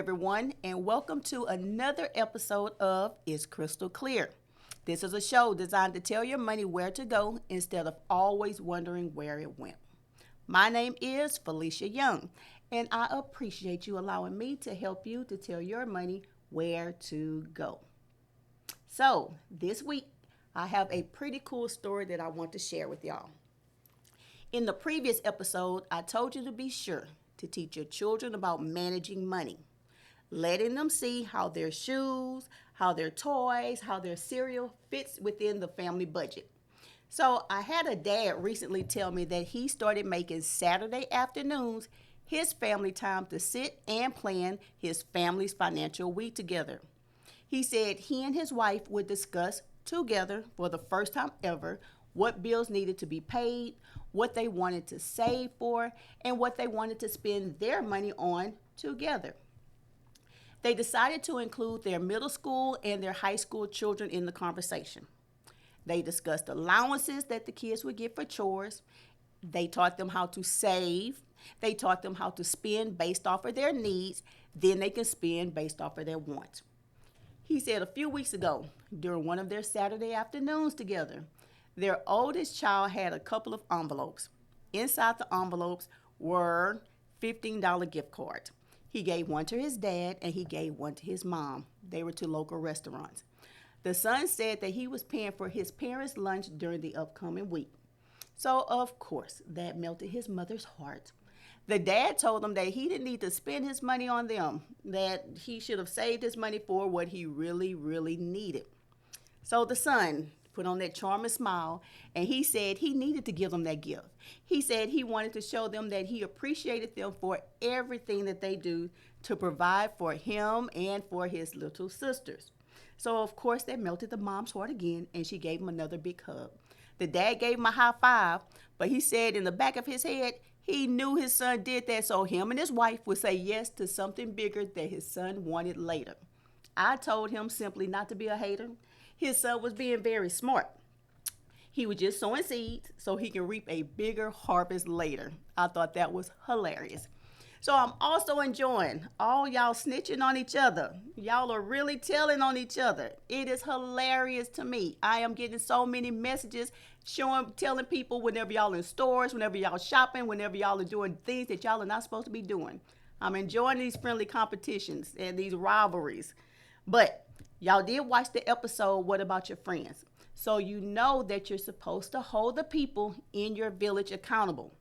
everyone, and welcome to another episode of It's Crystal Clear. This is a show designed to tell your money where to go instead of always wondering where it went. My name is Felicia Young, and I appreciate you allowing me to help you to tell your money where to go. So, this week, I have a pretty cool story that I want to share with y'all. In the previous episode, I told you to be sure to teach your children about managing money, letting them see how their shoes, how their toys, how their cereal fits within the family budget. So I had a dad recently tell me that he started making Saturday afternoons his family time to sit and plan his family's financial week together. He said he and his wife would discuss together for the first time ever what bills needed to be paid, what they wanted to save for, and what they wanted to spend their money on together. They decided to include their middle school and their high school children in the conversation. They discussed allowances that the kids would get for chores. They taught them how to save. They taught them how to spend based off of their needs. Then they can spend based off of their wants. He said a few weeks ago, during one of their Saturday afternoons together, their oldest child had a couple of envelopes. Inside the envelopes were $15 gift cards. He gave one to his dad and he gave one to his mom. They were to local restaurants. The son said that he was paying for his parents' lunch during the upcoming week. So, of course, that melted his mother's heart. The dad told him that he didn't need to spend his money on them, that he should have saved his money for what he really, really needed. So the son put on that charming smile, and he said he needed to give them that gift. He said he wanted to show them that he appreciated them for everything that they do to provide for him and for his little sisters. So, of course, that melted the mom's heart again, and she gave him another big hug. The dad gave him a high five, but he said in the back of his head, he knew his son did that so him and his wife would say yes to something bigger that his son wanted later. I told him simply not to be a hater. His son was being very smart. He was just sowing seeds so he can reap a bigger harvest later. I thought that was hilarious. So I'm also enjoying all y'all snitching on each other. Y'all are really telling on each other. It is hilarious to me. I am getting so many messages telling people whenever y'all in stores, whenever y'all shopping, whenever y'all are doing things that y'all are not supposed to be doing. I'm enjoying these friendly competitions and these rivalries. But y'all did watch the episode, What About Your Friends? So you know that you're supposed to hold the people in your village accountable.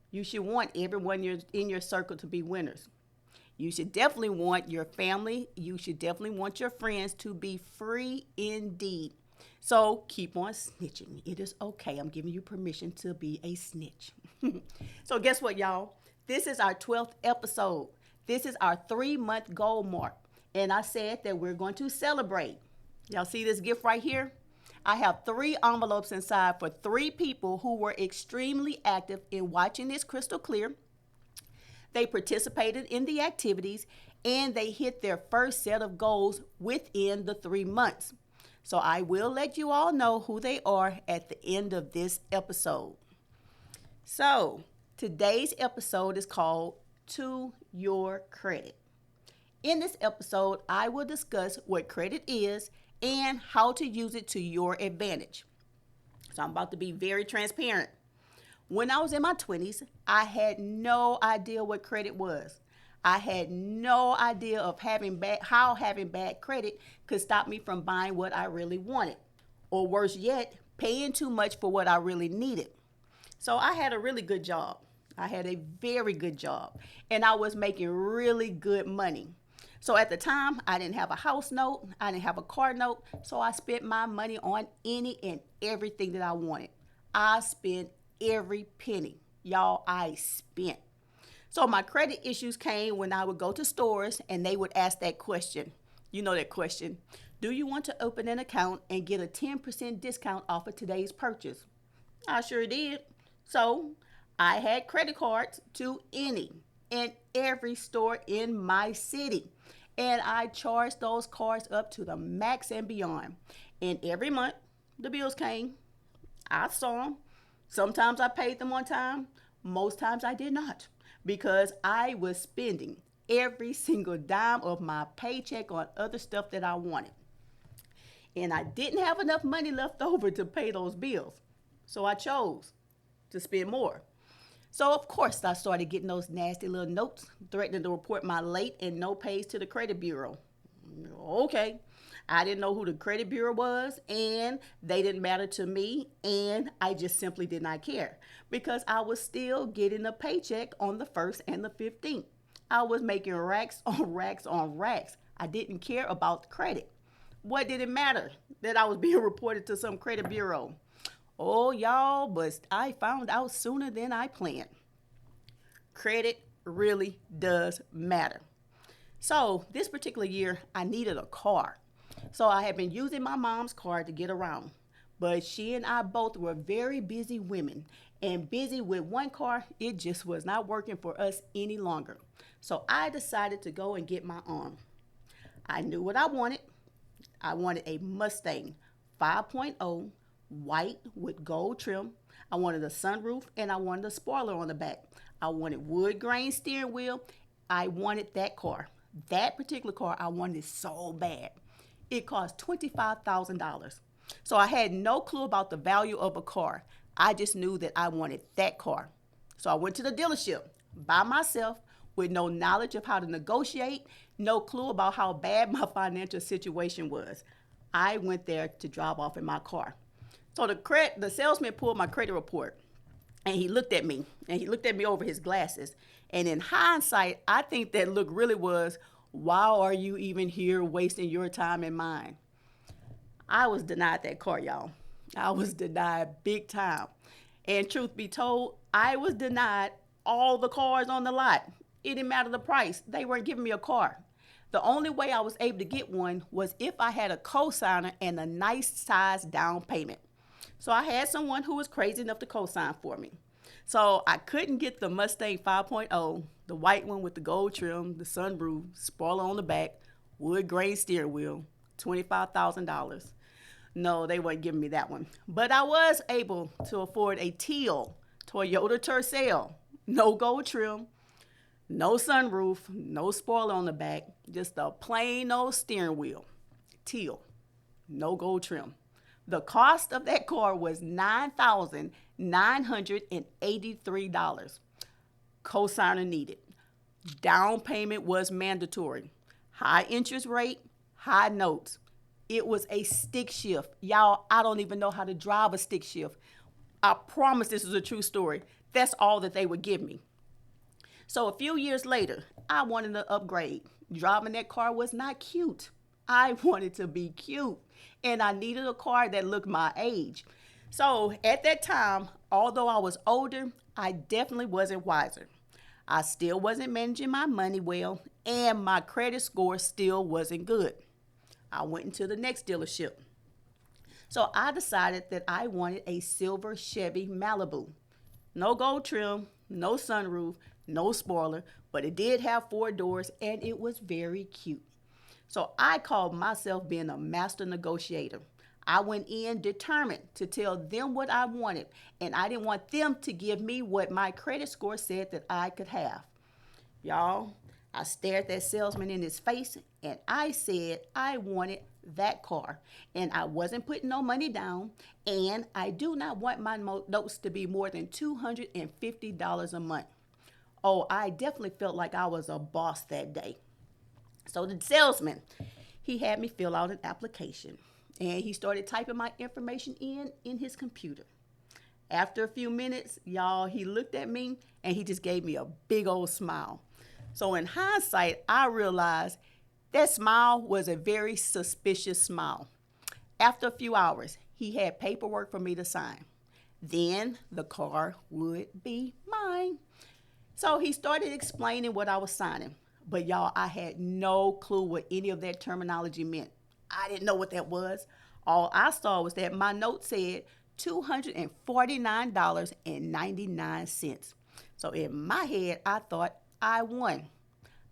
You should want everyone in your circle to be winners. You should definitely want your family, you should definitely want your friends to be free indeed. So keep on snitching. It is okay. I'm giving you permission to be a snitch. So guess what, y'all? This is our 12th episode. This is our 3-month goal mark. And I said that we're going to celebrate. Y'all see this gift right here? I have 3 envelopes inside for 3 people who were extremely active in watching this crystal clear. They participated in the activities and they hit their first set of goals within the 3 months. So I will let you all know who they are at the end of this episode. So today's episode is called To Your Credit. In this episode, I will discuss what credit is and how to use it to your advantage. So I'm about to be very transparent. When I was in my 20s, I had no idea what credit was. I had no idea of how having bad credit could stop me from buying what I really wanted, or worse yet, paying too much for what I really needed. So I had a really good job. I had a very good job, and I was making really good money. So at the time, I didn't have a house note, I didn't have a car note, so I spent my money on any and everything that I wanted. I spent every penny. Y'all, I spent. So my credit issues came when I would go to stores and they would ask that question. You know that question. Do you want to open an account and get a 10% discount off of today's purchase? I sure did. So I had credit cards to any and every store in my city. And I charged those cards up to the max and beyond. And every month, the bills came. I saw them. Sometimes I paid them on time. Most times I did not because I was spending every single dime of my paycheck on other stuff that I wanted. And I didn't have enough money left over to pay those bills. So I chose to spend more. So of course I started getting those nasty little notes threatening to report my late and no pays to the credit bureau. Okay. I didn't know who the credit bureau was, and they didn't matter to me, and I just simply did not care because I was still getting a paycheck on the 1st and the 15th. I was making racks on racks on racks. I didn't care about the credit. What did it matter that I was being reported to some credit bureau? Oh, y'all, but I found out sooner than I planned. Credit really does matter. So this particular year, I needed a car. So I had been using my mom's car to get around. But she and I both were very busy women. And busy with one car, it just was not working for us any longer. So I decided to go and get my own. I knew what I wanted. I wanted a Mustang 5.0, white with gold trim. I wanted a sunroof and I wanted a spoiler on the back. I wanted wood grain steering wheel. I wanted that car. That particular car, I wanted it so bad. It cost $25,000. So I had no clue about the value of a car. I just knew that I wanted that car. So I went to the dealership by myself with no knowledge of how to negotiate, no clue about how bad my financial situation was. I went there to drive off in my car. So the salesman pulled my credit report and he looked at me over his glasses. And in hindsight, I think that look really was, why are you even here wasting your time and mine? I was denied that car, y'all. I was denied big time. And truth be told, I was denied all the cars on the lot. It didn't matter the price. They weren't giving me a car. The only way I was able to get one was if I had a co-signer and a nice size down payment. So I had someone who was crazy enough to co-sign for me. So I couldn't get the Mustang 5.0, the white one with the gold trim, the sunroof, spoiler on the back, wood grain steering wheel, $25,000. No, they weren't giving me that one. But I was able to afford a teal Toyota Tercel, no gold trim, no sunroof, no spoiler on the back, just a plain old steering wheel, teal, no gold trim. The cost of that car was $9,983. Cosigner needed. Down payment was mandatory. High interest rate, high notes. It was a stick shift. Y'all, I don't even know how to drive a stick shift. I promise this is a true story. That's all that they would give me. So a few years later, I wanted to upgrade. Driving that car was not cute. I wanted to be cute. And I needed a car that looked my age. So at that time, although I was older, I definitely wasn't wiser. I still wasn't managing my money well, and my credit score still wasn't good. I went into the next dealership. So I decided that I wanted a silver Chevy Malibu. No gold trim, no sunroof, no spoiler, but it did have 4 doors and it was very cute. So I called myself being a master negotiator. I went in determined to tell them what I wanted, and I didn't want them to give me what my credit score said that I could have. Y'all, I stared that salesman in his face and I said I wanted that car. And I wasn't putting no money down, and I do not want my notes to be more than $250 a month. Oh, I definitely felt like I was a boss that day. So the salesman, he had me fill out an application, and he started typing my information in his computer. After a few minutes, y'all, he looked at me and he just gave me a big old smile. So in hindsight, I realized that smile was a very suspicious smile. After a few hours, he had paperwork for me to sign. Then the car would be mine. So he started explaining what I was signing. But y'all, I had no clue what any of that terminology meant. I didn't know what that was. All I saw was that my note said $249.99. So in my head, I thought I won.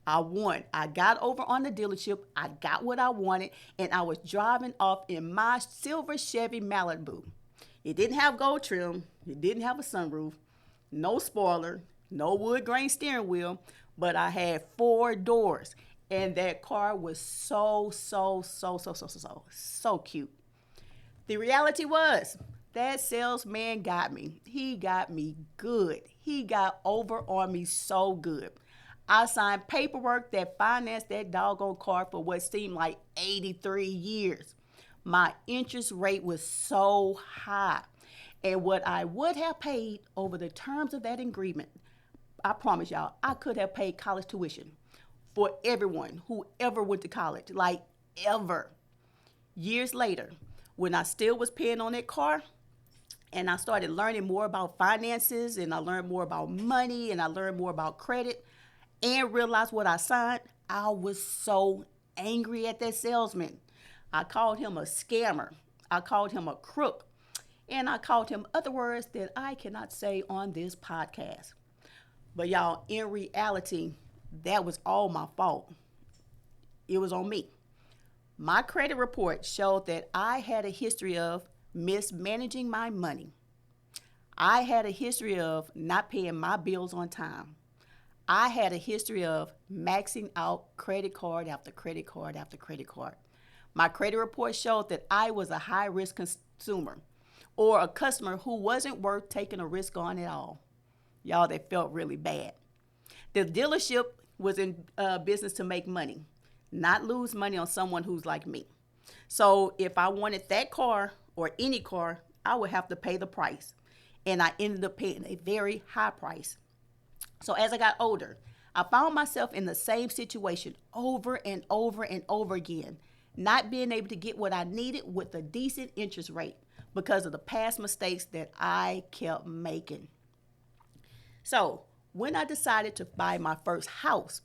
I won. I got over on the dealership. I got what I wanted, and I was driving off in my silver Chevy Malibu. It didn't have gold trim. It didn't have a sunroof, no spoiler, no wood grain steering wheel, but I had 4 doors. And that car was so cute. The reality was that salesman got me. He got me good. He got over on me so good. I signed paperwork that financed that doggone car for what seemed like 83 years. My interest rate was so high. And what I would have paid over the terms of that agreement, I promise y'all, I could have paid college tuition for everyone who ever went to college, like ever. Years later, when I still was paying on that car, and I started learning more about finances, and I learned more about money, and I learned more about credit, and realized what I signed, I was so angry at that salesman. I called him a scammer. I called him a crook. And I called him other words that I cannot say on this podcast. But y'all, in reality, that was all my fault. It was on me. My credit report showed that I had a history of mismanaging my money. I had a history of not paying my bills on time. I had a history of maxing out credit card after credit card after credit card. My credit report showed that I was a high risk consumer or a customer who wasn't worth taking a risk on at all. Y'all, that felt really bad. The dealership was in business to make money, not lose money on someone who's like me. So if I wanted that car or any car, I would have to pay the price. And I ended up paying a very high price. So as I got older, I found myself in the same situation over and over and over again, not being able to get what I needed with a decent interest rate because of the past mistakes that I kept making. So when I decided to buy my first house,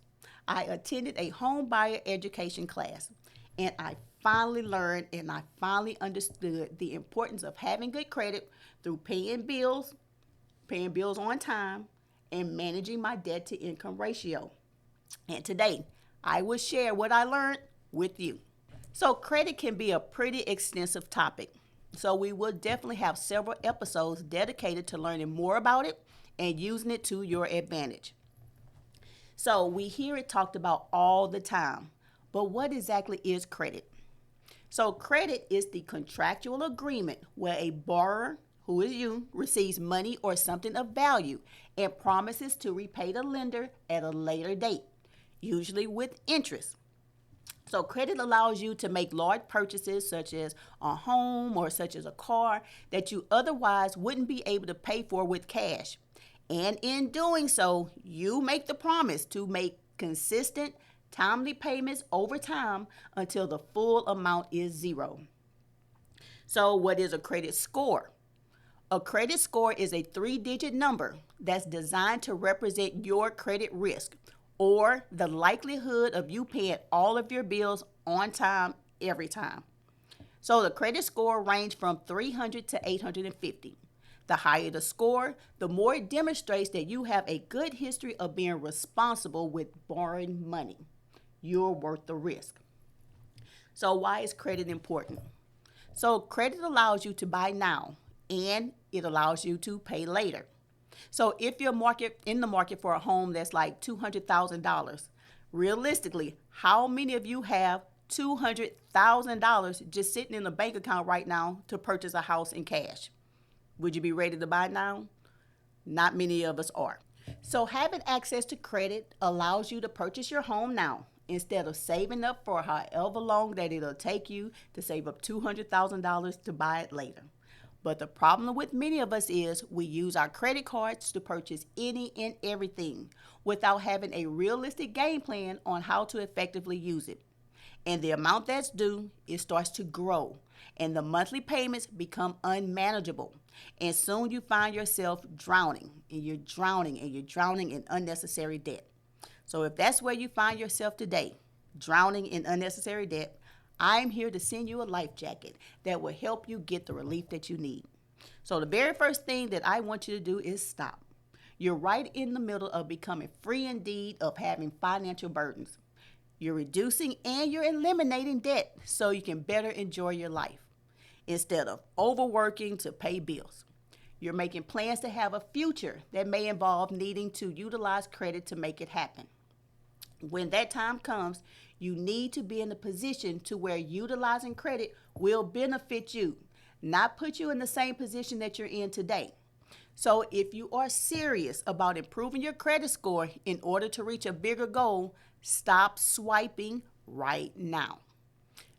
I attended a home buyer education class, and I finally learned and I finally understood the importance of having good credit through paying bills on time, and managing my debt to income ratio. And today, I will share what I learned with you. So, credit can be a pretty extensive topic. So, we will definitely have several episodes dedicated to learning more about it and using it to your advantage. So, we hear it talked about all the time. But what exactly is credit? So, credit is the contractual agreement where a borrower, who is you, receives money or something of value and promises to repay the lender at a later date, usually with interest. So credit allows you to make large purchases such as a home or such as a car that you otherwise wouldn't be able to pay for with cash. And in doing so, you make the promise to make consistent, timely payments over time until the full amount is zero. So what is a credit score? A credit score is a 3-digit number that's designed to represent your credit risk or the likelihood of you paying all of your bills on time every time. So the credit score range from 300 to 850. The higher the score, the more it demonstrates that you have a good history of being responsible with borrowing money. You're worth the risk. So why is credit important? So credit allows you to buy now and it allows you to pay later. So if you're in the market for a home that's like $200,000, realistically, how many of you have $200,000 just sitting in a bank account right now to purchase a house in cash? Would you be ready to buy now? Not many of us are. So having access to credit allows you to purchase your home now instead of saving up for however long that it'll take you to save up $200,000 to buy it later. But the problem with many of us is we use our credit cards to purchase any and everything without having a realistic game plan on how to effectively use it. And the amount that's due, it starts to grow, and the monthly payments become unmanageable. And soon you find yourself drowning, and you're drowning, and you're drowning in unnecessary debt. So if that's where you find yourself today, drowning in unnecessary debt, I'm here to send you a life jacket that will help you get the relief that you need. So the very first thing that I want you to do is stop. You're right in the middle of becoming free indeed of having financial burdens. You're reducing and you're eliminating debt so you can better enjoy your life instead of overworking to pay bills. You're making plans to have a future that may involve needing to utilize credit to make it happen. When that time comes, you need to be in a position to where utilizing credit will benefit you, not put you in the same position that you're in today. So if you are serious about improving your credit score in order to reach a bigger goal, stop swiping right now.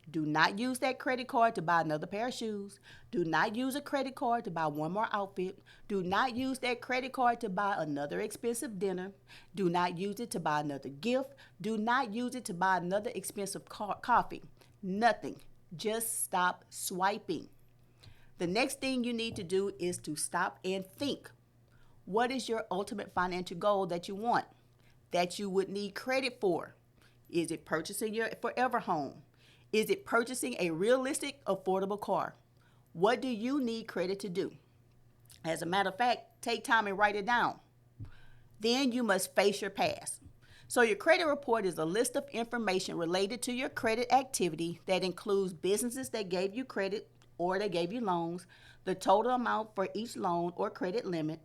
Do not use that credit card to buy another pair of shoes. Do not use a credit card to buy one more outfit. Do not use that credit card to buy another expensive dinner. Do not use it to buy another gift. Do not use it to buy another expensive coffee. Nothing. Just stop swiping. The next thing you need to do is to stop and think. What is your ultimate financial goal that you want, that you would need credit for? Is it purchasing your forever home? Is it purchasing a realistic, affordable car? What do you need credit to do? As a matter of fact, take time and write it down. Then you must face your past. So your credit report is a list of information related to your credit activity that includes businesses that gave you credit or they gave you loans, the total amount for each loan or credit limit,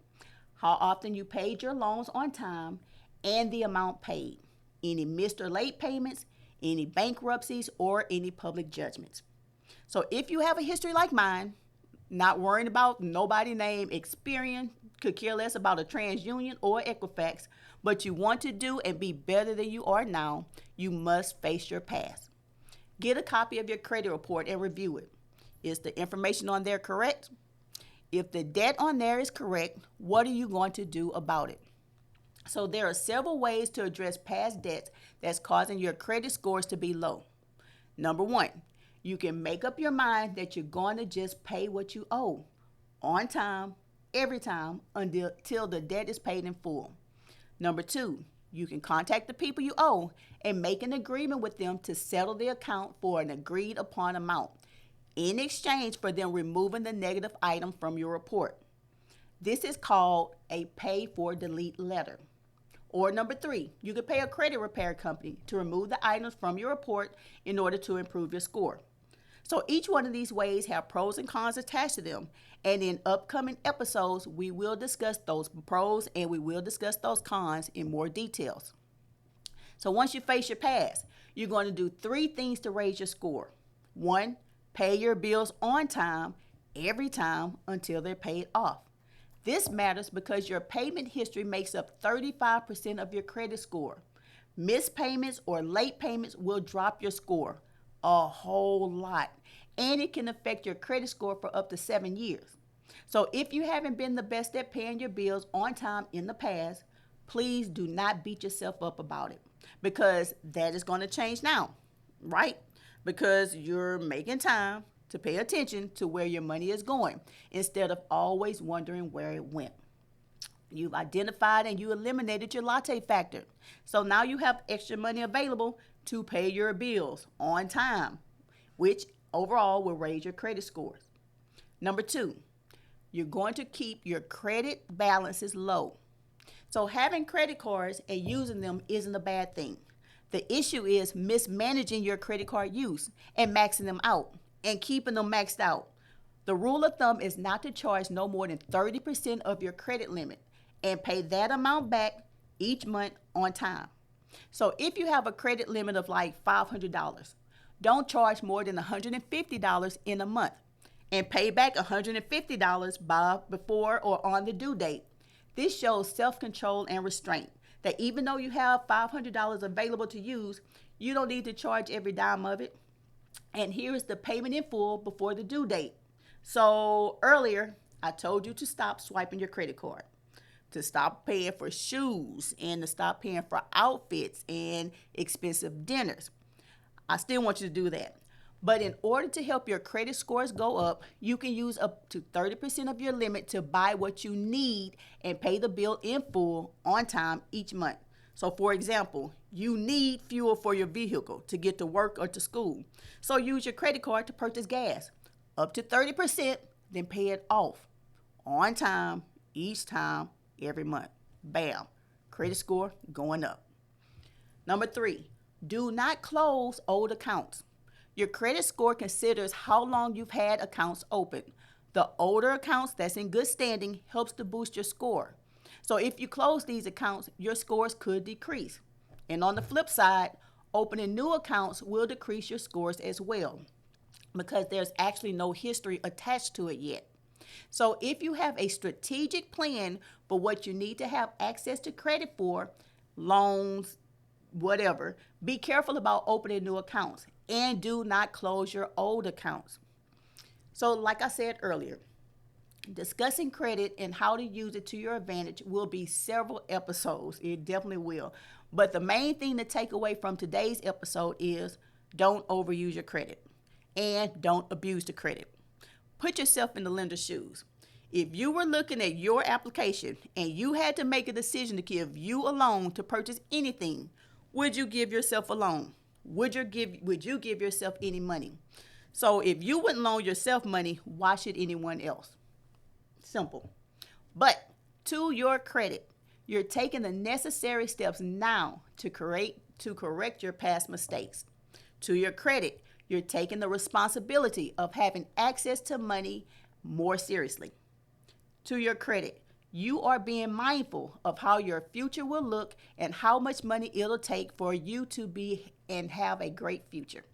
how often you paid your loans on time, and the amount paid, any missed or late payments, any bankruptcies, or any public judgments. So if you have a history like mine, not worrying about nobody name, Experian, could care less about a TransUnion or Equifax, but you want to do and be better than you are now, you must face your past. Get a copy of your credit report and review it. Is the information on there correct? If the debt on there is correct, what are you going to do about it? So there are several ways to address past debts that's causing your credit scores to be low. Number one, you can make up your mind that you're going to just pay what you owe on time, every time, until the debt is paid in full. Number two, you can contact the people you owe and make an agreement with them to settle the account for an agreed upon amount in exchange for them removing the negative item from your report. This is called a pay for delete letter. Or number three, you could pay a credit repair company to remove the items from your report in order to improve your score. So each one of these ways have pros and cons attached to them. And in upcoming episodes, we will discuss those pros and we will discuss those cons in more details. So once you face your past, you're going to do three things to raise your score. One, pay your bills on time, every time until they're paid off. This matters because your payment history makes up 35% of your credit score. Missed payments or late payments will drop your score a whole lot, and it can affect your credit score for up to 7 years. So if you haven't been the best at paying your bills on time in the past, please do not beat yourself up about it, because that is going to change now, right? Because you're making time to pay attention to where your money is going instead of always wondering where it went. You've identified and you eliminated your latte factor. So now you have extra money available to pay your bills on time, which overall will raise your credit scores. Number two, you're going to keep your credit balances low. So having credit cards and using them isn't a bad thing. The issue is mismanaging your credit card use and maxing them out and keeping them maxed out. The rule of thumb is not to charge no more than 30% of your credit limit and pay that amount back each month on time. So if you have a credit limit of like $500, don't charge more than $150 in a month and pay back $150 before or on the due date. This shows self-control and restraint, that even though you have $500 available to use, you don't need to charge every dime of it. And here is the payment in full before the due date. So earlier, I told you to stop swiping your credit card, to stop paying for shoes, and to stop paying for outfits and expensive dinners. I still want you to do that. But in order to help your credit scores go up, you can use up to 30% of your limit to buy what you need and pay the bill in full on time each month. So for example, you need fuel for your vehicle to get to work or to school. So use your credit card to purchase gas, up to 30%, then pay it off on time, each time, every month. Bam, credit score going up. Number three, do not close old accounts. Your credit score considers how long you've had accounts open. The older accounts that's in good standing helps to boost your score. So if you close these accounts, your scores could decrease. And on the flip side, opening new accounts will decrease your scores as well because there's actually no history attached to it yet. So if you have a strategic plan for what you need to have access to credit for, loans, whatever, be careful about opening new accounts and do not close your old accounts. So like I said earlier, discussing credit and how to use it to your advantage will be several episodes. It definitely will. But the main thing to take away from today's episode is don't overuse your credit and don't abuse the credit. Put yourself in the lender's shoes. If you were looking at your application and you had to make a decision to give you a loan to purchase anything, would you give yourself a loan? Would you give yourself any money? So if you wouldn't loan yourself money, why should anyone else? Simple. But to your credit, you're taking the necessary steps now to correct your past mistakes. To your credit, you're taking the responsibility of having access to money more seriously. To your credit, you are being mindful of how your future will look and how much money it'll take for you to be and have a great future.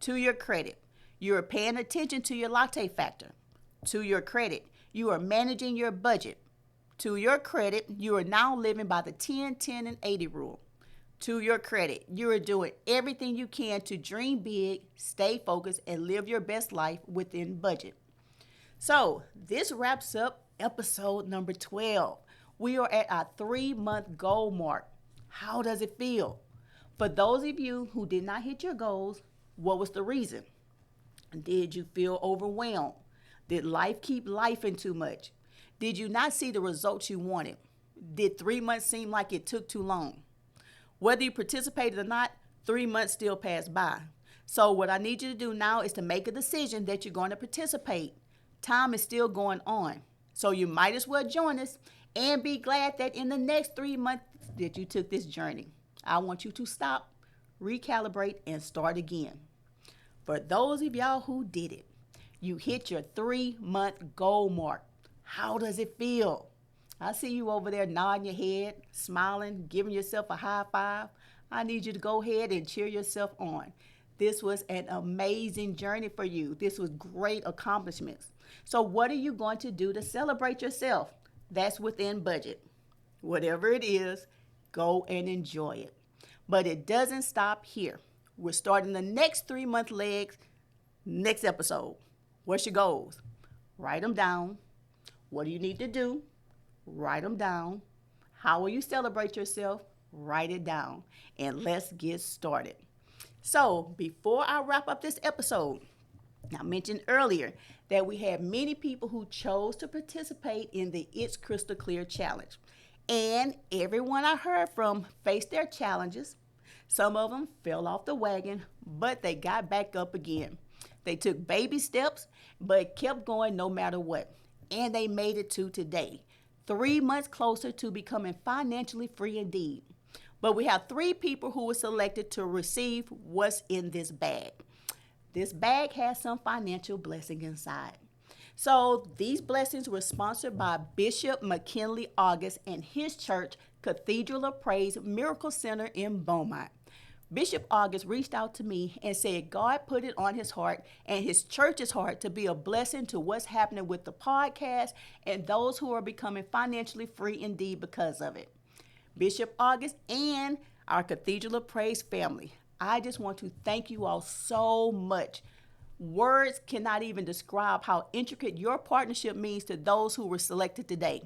To your credit, you are paying attention to your latte factor. To your credit, you are managing your budget. To your credit, you are now living by the 10, 10, and 80 rule. To your credit, you are doing everything you can to dream big, stay focused, and live your best life within budget. So this wraps up episode number 12. We are at our 3-month goal mark. How does it feel? For those of you who did not hit your goals, what was the reason? Did you feel overwhelmed? Did life keep lifing too much? Did you not see the results you wanted? Did 3 months seem like it took too long? Whether you participated or not, 3 months still passed by. So what I need you to do now is to make a decision that you're going to participate. Time is still going on. So you might as well join us and be glad that in the next 3 months that you took this journey. I want you to stop, recalibrate, and start again. For those of y'all who did it, you hit your 3-month goal mark. How does it feel? I see you over there nodding your head, smiling, giving yourself a high five. I need you to go ahead and cheer yourself on. This was an amazing journey for you. This was great accomplishments. So what are you going to do to celebrate yourself? That's within budget. Whatever it is, go and enjoy it. But it doesn't stop here. We're starting the next 3-month legs next episode. What's your goals? Write them down. What do you need to do? Write them down. How will you celebrate yourself? Write it down. And let's get started. So before I wrap up this episode, I mentioned earlier that we had many people who chose to participate in the It's Crystal Clear Challenge. And everyone I heard from faced their challenges. Some of them fell off the wagon, but they got back up again. They took baby steps, but kept going no matter what. And they made it to today, 3 months closer to becoming financially free indeed. But we have 3 people who were selected to receive what's in this bag. This bag has some financial blessing inside. So these blessings were sponsored by Bishop McKinley August and his church, Cathedral of Praise Miracle Center in Beaumont. Bishop August reached out to me and said God put it on his heart and his church's heart to be a blessing to what's happening with the podcast and those who are becoming financially free indeed because of it. Bishop August and our Cathedral of Praise family, I just want to thank you all so much. Words cannot even describe how intricate your partnership means to those who were selected today.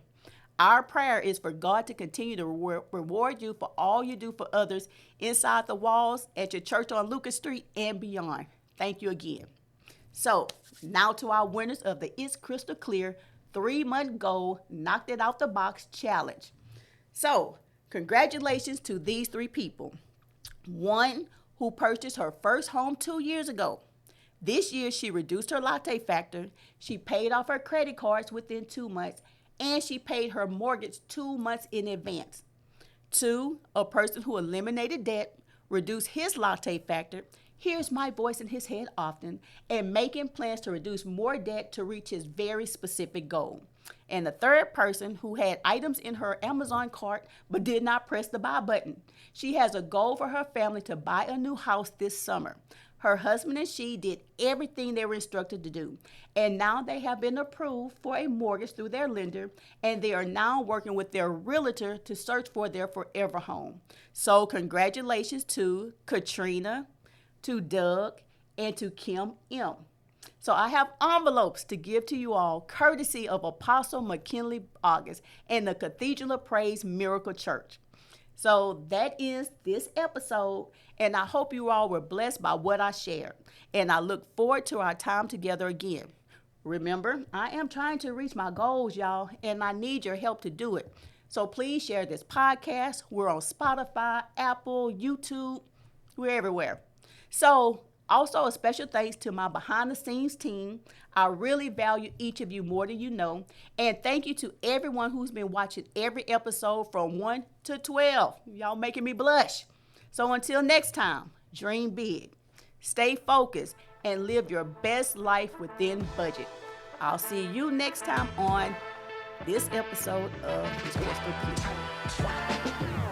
Our prayer is for God to continue to reward you for all you do for others inside the walls, at your church on Lucas Street, and beyond. Thank you again. So now to our winners of the It's Crystal Clear 3-month goal, knocked it out the box challenge. So congratulations to these 3 people. One who purchased her first home 2 years ago. This year she reduced her latte factor. She paid off her credit cards within 2 months. And she paid her mortgage 2 months in advance. 2, a person who eliminated debt, reduced his latte factor, hears my voice in his head often, and making plans to reduce more debt to reach his very specific goal. And the third person who had items in her Amazon cart but did not press the buy button. She has a goal for her family to buy a new house this summer. Her husband and she did everything they were instructed to do, and now they have been approved for a mortgage through their lender, and they are now working with their realtor to search for their forever home. So congratulations to Katrina, to Doug, and to Kim M. So I have envelopes to give to you all, courtesy of Apostle McKinley August and the Cathedral of Praise Miracle Church. So that is this episode, and I hope you all were blessed by what I shared. And I look forward to our time together again. Remember, I am trying to reach my goals, y'all, and I need your help to do it. So please share this podcast. We're on Spotify, Apple, YouTube. We're everywhere. So also a special thanks to my behind the scenes team. I really value each of you more than you know. And thank you to everyone who's been watching every episode from 1 to 12. Y'all making me blush. So until next time, dream big, stay focused, and live your best life within budget. I'll see you next time on this episode of It's Crystal Clear.